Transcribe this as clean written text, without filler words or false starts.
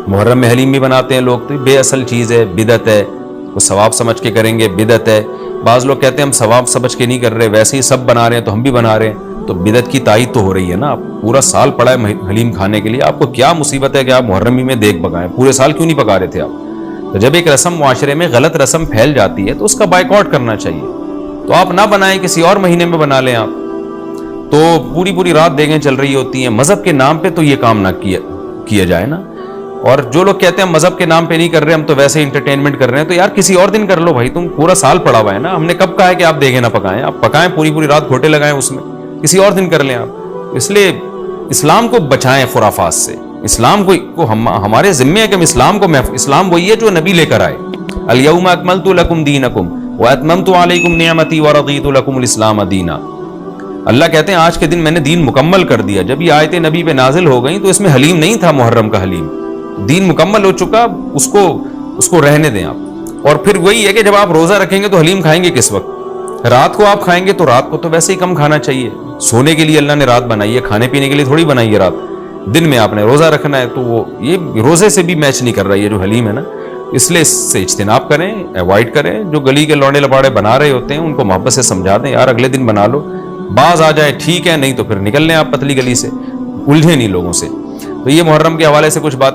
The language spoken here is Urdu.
محرم میں حلیم بھی بناتے ہیں لوگ، تو یہ بے اصل چیز ہے، بدعت ہے، وہ ثواب سمجھ کے کریں گے، بدعت ہے۔ بعض لوگ کہتے ہیں ہم ثواب سمجھ کے نہیں کر رہے، ویسے ہی سب بنا رہے ہیں تو ہم بھی بنا رہے ہیں، تو بدعت کی تائید تو ہو رہی ہے نا۔ آپ پورا سال پڑا ہے حلیم کھانے کے لیے، آپ کو کیا مصیبت ہے کہ آپ محرم میں دیگ پکائیں؟ پورے سال کیوں نہیں پکا رہے تھے آپ؟ تو جب ایک رسم معاشرے میں غلط رسم پھیل جاتی ہے تو اس کا بائیکاٹ کرنا چاہیے، تو آپ نہ بنائیں، کسی اور مہینے میں بنا لیں آپ۔ تو پوری رات دیگیں چل رہی ہوتی ہیں، مذہب کے نام پہ تو یہ کام نہ کیا جائے نا۔ اور جو لوگ کہتے ہیں مذہب کے نام پہ نہیں کر رہے، ہم تو ویسے انٹرٹینمنٹ کر رہے ہیں، تو یار کسی اور دن کر لو بھائی، تم پورا سال پڑا ہوا ہے نا۔ ہم نے کب کہا ہے کہ آپ دیگیں نہ پکائیں؟ آپ پکائیں، پوری رات گھوٹے لگائیں اس میں، کسی اور دن کر لیں آپ۔ اس لیے اسلام کو بچائیں خرافات سے، اسلام کو ہمارے ذمے ہے کہ ہم اسلام کو اسلام وہی ہے جو نبی لے کر آئے، الیوم اکملت لکم دینکم واتممت علیکم نعمتی ورضیت لکم الاسلام دینا۔ اللہ کہتے ہیں آج کے دن میں نے دین مکمل کر دیا۔ جب یہ آیتیں نبی پہ نازل ہو گئیں تو اس میں حلیم نہیں تھا، محرم کا حلیم، دین مکمل ہو چکا، اس کو رہنے دیں آپ۔ اور پھر وہی ہے کہ جب آپ روزہ رکھیں گے تو حلیم کھائیں گے کس وقت؟ رات کو آپ کھائیں گے تو رات کو تو ویسے ہی کم کھانا چاہیے، سونے کے لیے اللہ نے رات بنائی ہے، کھانے پینے کے لیے تھوڑی بنائی ہے رات۔ دن میں آپ نے روزہ رکھنا ہے، تو وہ یہ روزے سے بھی میچ نہیں کر رہا یہ جو حلیم ہے نا۔ اس لیے اس سے اجتناب کریں، ایوائڈ کریں۔ جو گلی کے لوڑے لپاڑے بنا رہے ہوتے ہیں ان کو محبت سے سمجھا دیں، یار اگلے دن بنا لو، باز آ جائے ٹھیک ہے، نہیں تو پھر نکل لیں آپ پتلی گلی سے، الجھیں نہیں لوگوں سے۔ تو یہ محرم کے حوالے سے کچھ باتیں